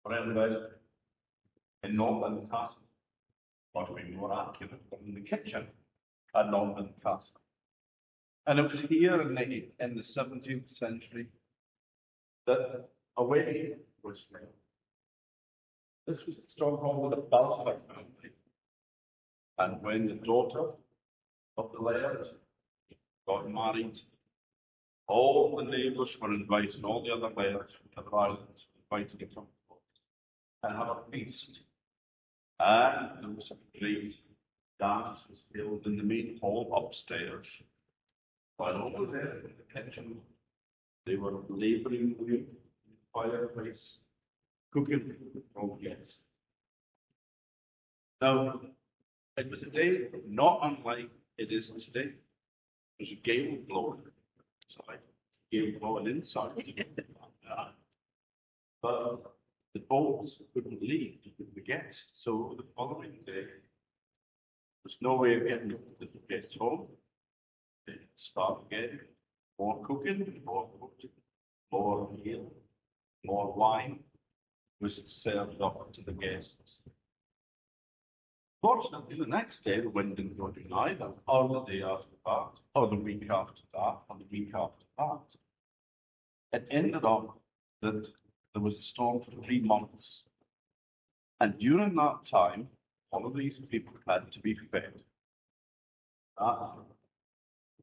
renovated in Noltland Castle, or to be more accurate, in the kitchen at Noltland Castle. And it was here in the 17th century that a wedding was held. This was the stronghold of the Balfour family. And when the daughter of the laird got married, all the neighbours were invited, all the other lairds from the other islands were invited to come and have a feast. And there was a great dance was held in the main hall upstairs. While over there in the kitchen, they were labouring with the fireplace, cooking for guests. Now, it was a day not unlike it is today. There was a gale blowing outside, gale blowing inside. But the boats couldn't leave the guests, so the following day, there was no way of getting the guests home. They start again, more cooking, more food, more meal, more wine was served up to the guests. Fortunately, the next day the wind didn't go down either, or the day after that, or the week after that, or the week after that. It ended up that there was a storm for 3 months. And during that time, all of these people had to be fed. That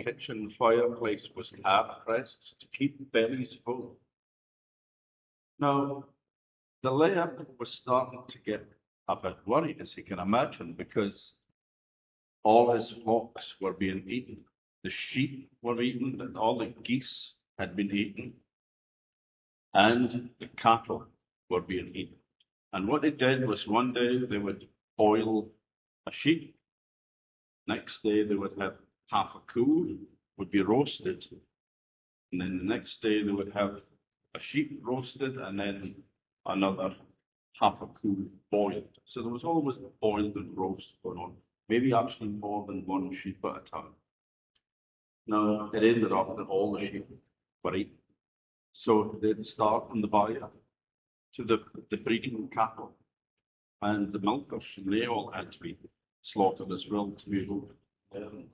kitchen fireplace was half-pressed to keep bellies full. Now, the laird was starting to get a bit worried, as you can imagine, because all his flocks were being eaten. The sheep were eaten, and all the geese had been eaten, and the cattle were being eaten. And what they did was one day they would boil a sheep, next day they would have half a cool, would be roasted, and then the next day they would have a sheep roasted, and then another half a cool boiled. So there was always boiled and roast going on, maybe actually more than one sheep at a time. Now, it ended up that all the sheep were eaten. So they'd start from the byre to the breeding cattle and the milkers, and they all had to be slaughtered as well to be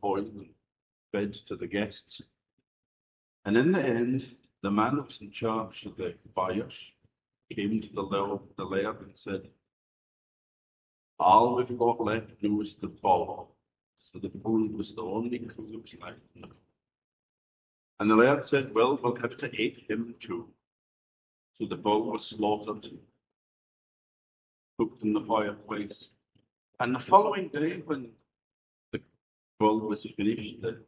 boiled and fed to the guests. And in the end, the man who was in charge of the byres came to the laird and said, all we've got left now is the bull. So the bull was the only cow that was left. And the laird said, well, we'll have to eat him too. So the bull was slaughtered, cooked in the fireplace. And the following day, when the bull was finished, the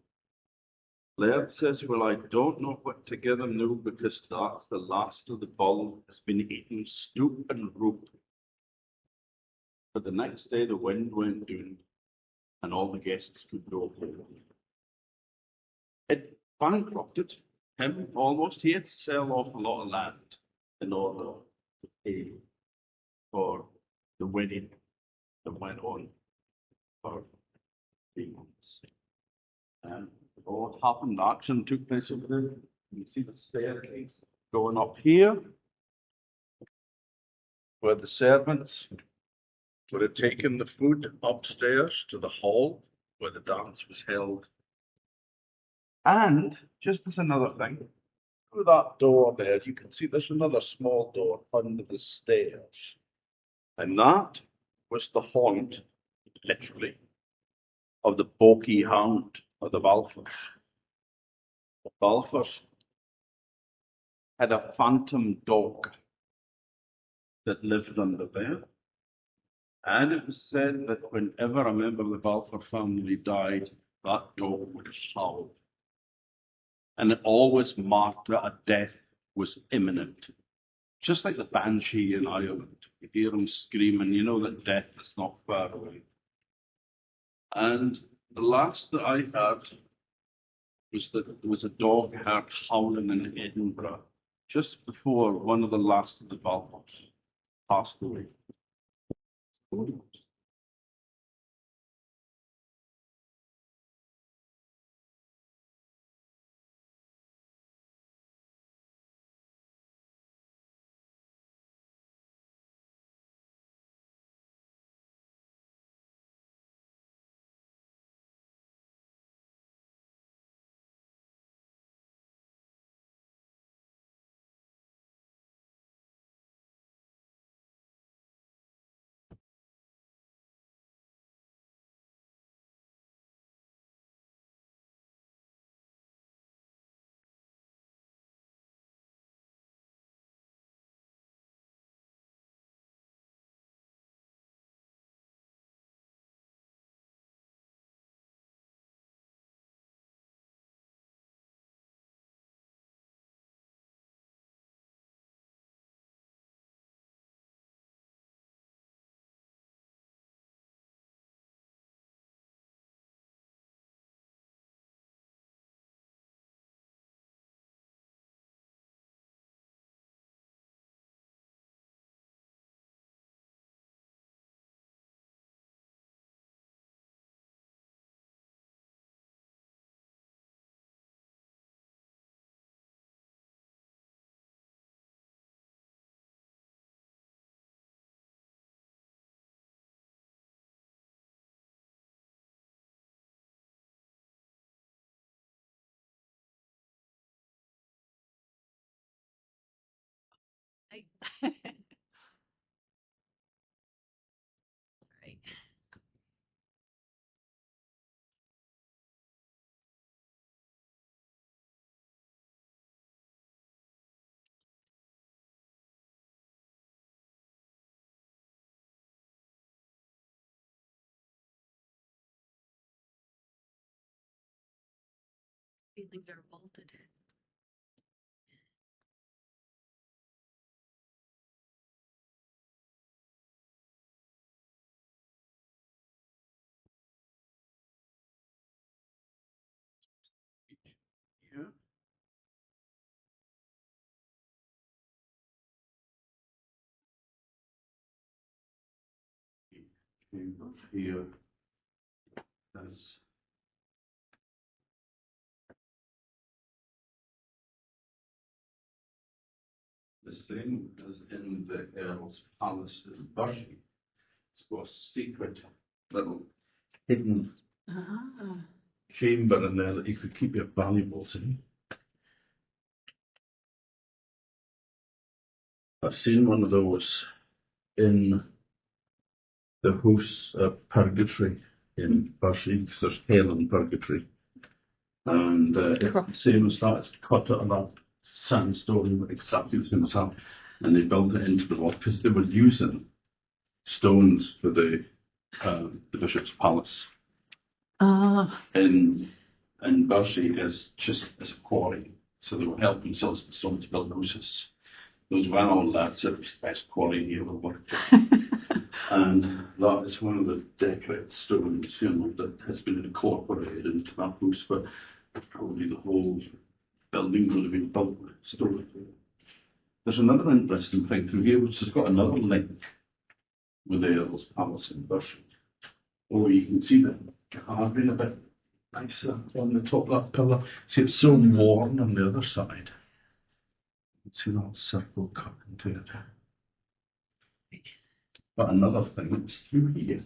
laird says, well, I don't know what to give him now, because that's the last of the bull has been eaten, stoop and rope. But the next day the wind went down and all the guests could go home. It bankrupted him almost. He had to sell off a lot of land in order to pay for the wedding that went on for 3 months. And what happened, action took place over there. You see the staircase going up here, where the servants would have taken the food upstairs to the hall where the dance was held. And just as another thing, through that door there, you can see there's another small door under the stairs. And that was the haunt, literally, of the Boki hound of the Balfours. The Balfours had a phantom dog that lived under there. And it was said that whenever a member of the Balfour family died, that dog would howl. And it always marked that a death was imminent. Just like the banshee in Ireland. You hear them screaming, you know that death is not far away. And the last that I heard was that there was a dog heard howling in Edinburgh just before one of the last of the Balfours passed away. Right. Right. Feelings are vaulted. Yeah. Chambers here as the same as in the Earl's Palace in Bury. It's got a secret little hidden chamber in there that you could keep your valuables in. I've seen one of those in the house of Purgatory in Bury, because there's hell in Purgatory. And it's the same as that, it's cut out of that sandstone, exactly the same as that. And they built it into the wall because they were using stones for the bishop's palace. In Bury is just as a quarry, so they would help themselves with stone to build houses. Those were all lads that was the best quarry you ever worked with. And that is one of the decorated stones, that has been incorporated into that house, but probably the whole building would have been built with stone. There's another interesting thing through here, which has got another link with the Earl's Palace in Bury. Oh, you can see the carving a bit nicer on the top of that pillar. See, it's so worn on the other side. You can see that circle cut into it. But another thing, it's through here.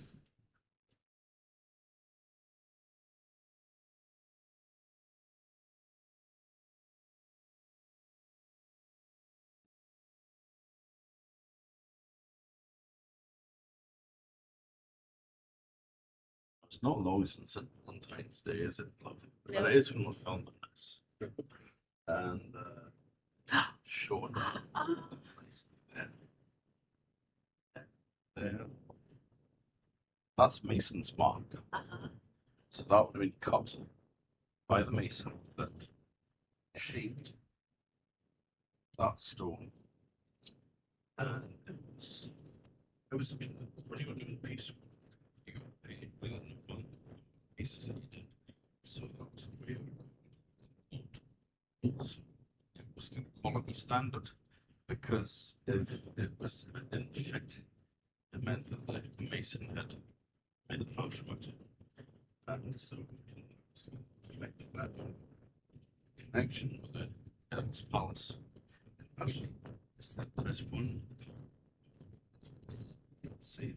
It's not long since Valentine's Day, is it, love? No. But it is when we're filming this. And Sean, there. That's Mason's mark. So that would have been cut by the mason that shaped that stone. And it was when you were doing piece, you got paid within the month pieces that you did. So that was a way of it was kind of quality standard, because if it was a bit in shit, it meant that the mason had made a part of it. And so reflected that connection with the Earl's Palace. Actually, there is one. Let's see.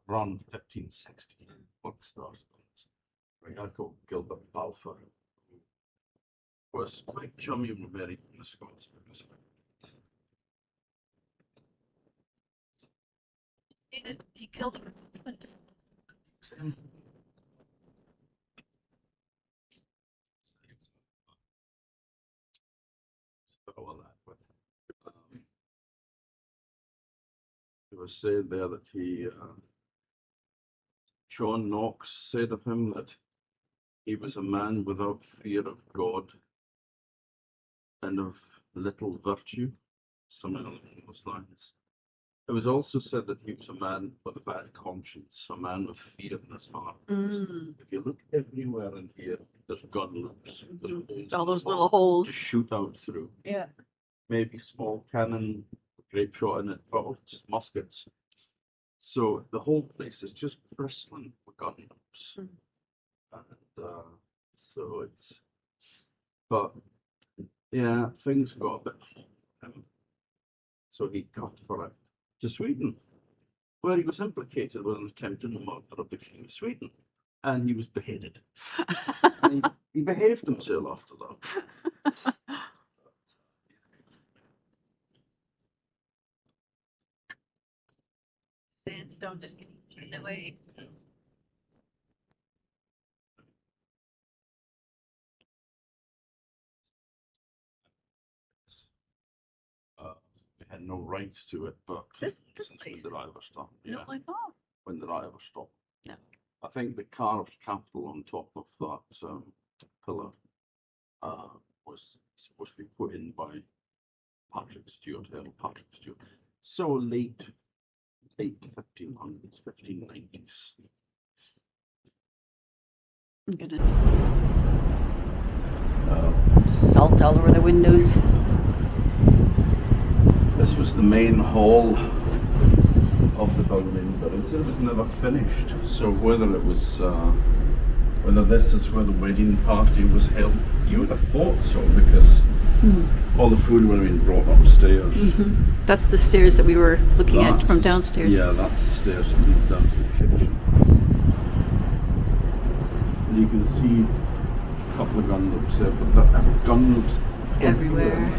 Around 1560, book started. A guy called Gilbert Balfour was quite chummy with Mary from the Scots. He killed her husband. It was said there that John Knox said of him that he was a man without fear of God and of little virtue, something along those lines. It was also said that he was a man with a bad conscience, a man with fear in his heart. If you look everywhere in here, there's gun loops. There's all those little holes to shoot out through. Yeah. Maybe small cannon, grape shot in it, but just muskets. So the whole place is just bristling with gun loops. And so it's, but yeah, things got a bit hot. So he cut for it. to Sweden, where he was implicated with an attempted murder of the King of Sweden, and he was beheaded. And he behaved himself after that. Sandstone just getting eaten away. They had no rights to it, but This since place. when did I ever stop? No, I thought. When did I ever stop? No. I think the carved capital on top of that pillar was supposed to be put in by Patrick Stewart, Earl Patrick Stewart. So late 1500s, 1590s. I'm gonna salt all over the windows. This was the main hall of the building, but it was never finished. So whether this is where the wedding party was held, you would have thought so, because all the food would have been brought upstairs. Mm-hmm. That's the stairs that we were looking at from downstairs. Yeah, that's the stairs that lead down to the kitchen. And you can see a couple of gun loops there, but there are gun loops Everywhere.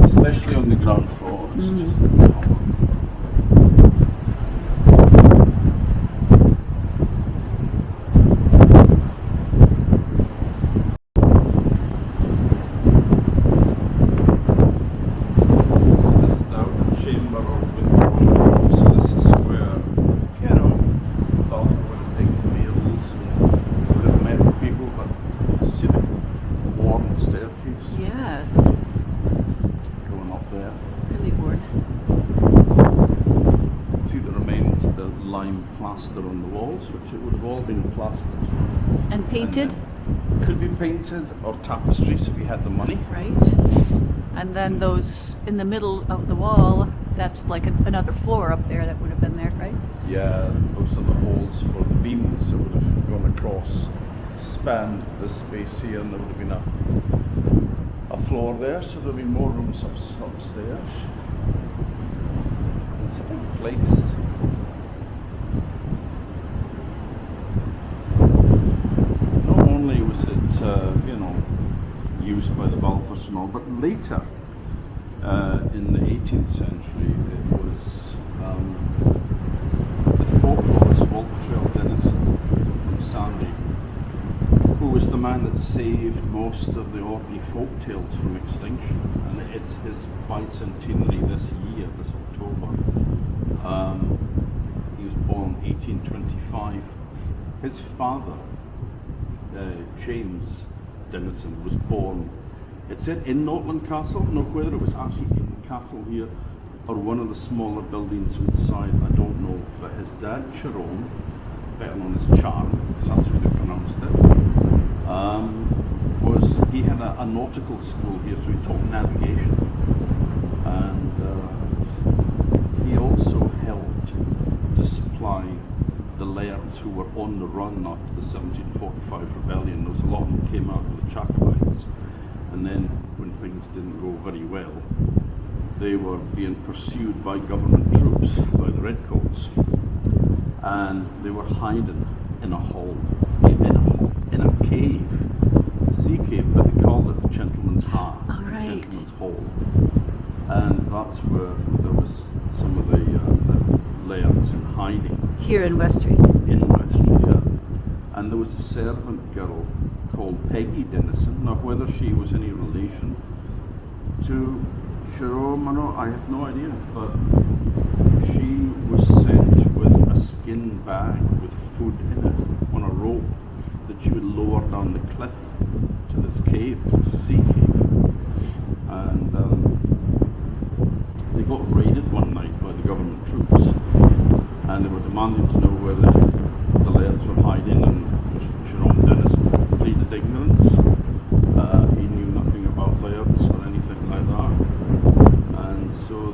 Especially on the ground floor. It's just on the walls, which it would have all been plastered. And painted? And could be painted or tapestries if you had the money. Right. And then those in the middle of the wall, that's like another floor up there that would have been there, right? Yeah, those are the holes for the beams that would have gone across, spanned this space here, and there would have been a floor there, so there would be more rooms upstairs. It's a big place. Used by the Balfours and all, but later in the 18th century it was the folklorist Walter Denison from Sandy, who was the man that saved most of the Orkney folk tales from extinction, and it's his bicentenary this year, this October. He was born 1825. His father, James Denison, was born, it said in Noltland Castle, not whether it was actually in the castle here or one of the smaller buildings inside, I don't know, but his dad, Jerome, better known as Charm, that's how they pronounced it, he had a nautical school here, so he taught navigation, and he also helped to supply the lairds who were on the run after the 1745 rebellion. There was a lot of them came out with the Jacobites, and then when things didn't go very well, they were being pursued by government troops, by the Redcoats, and they were hiding in a hole, in a cave, sea cave, but they called it the Gentleman's Hall, Gentleman's Hall, and that's where there was some of the lairds in hiding. Here in Westray. In Westray, yeah. And there was a servant girl called Peggy Denison. Now, whether she was any relation to Jerome or not, I have no idea. But she was sent with a skin bag with food in it on a rope that she would lower down the cliff to this cave, this sea cave. And they got raided one night by the government troops, and they were demanding to know where the lairds were hiding, and Jerome Denison pleaded ignorance. He knew nothing about lairds or anything like that, and so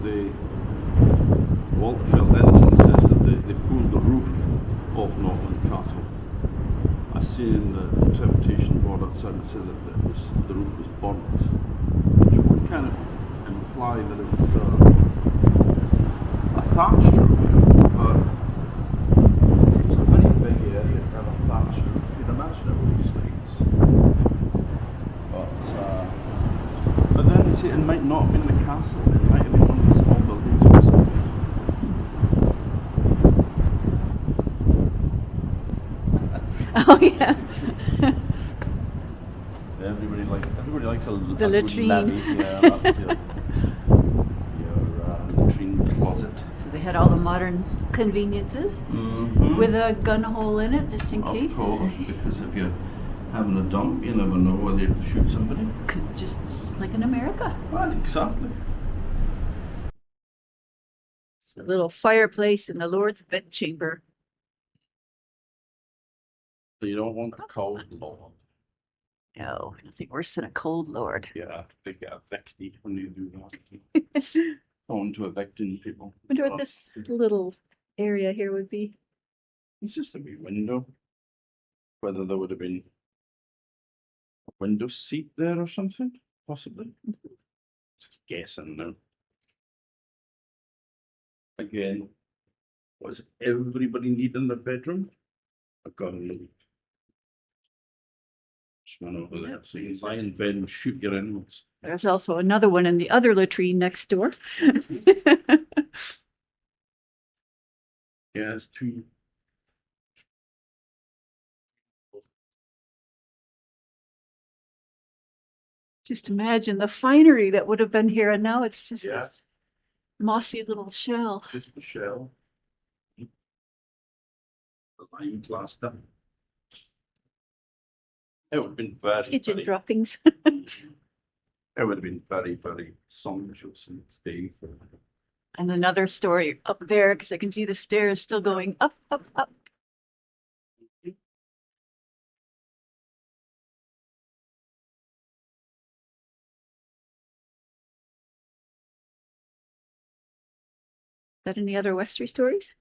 Walter Denison says that they pulled the roof of Noltland Castle. I see in the interpretation board outside it said that the roof was burnt, which would kind of imply that it was thatched roof, but it's a very big area to have a thatched roof. You'd imagine it would be slates. But then you see, it might not have been the castle, it might have been one of the small buildings or something. Oh, yeah. Everybody likes a The good latrine. levy. Yeah, that's your latrine closet. So they had all the modern conveniences with a gun hole in it, just in case. Of course, because if you're having a dump, you never know whether you have to shoot somebody. Just like in America. Well, exactly. It's a little fireplace in the Lord's bedchamber. You don't want a cold Lord. No, nothing worse than a cold Lord. Yeah, they get evicted when you do that. On to evicting people. Wonder what this little area here would be. It's just a wee window. Whether there would have been a window seat there or something, possibly. Just guessing now. Again, was everybody need in their bedroom? I've got to know. Just went over there. So you can lie in bed and shoot your animals. There's also another one in the other latrine next door. Yeah, it's two. Just imagine the finery that would have been here, and now it's just Yeah. this mossy little shell. Just the shell. The lime plaster. It would have been very, Pigeon very, droppings. it would have been very, very sumptuous and stay. And another story up there, because I can see the stairs still going up, up, up. Is that any other Westray stories?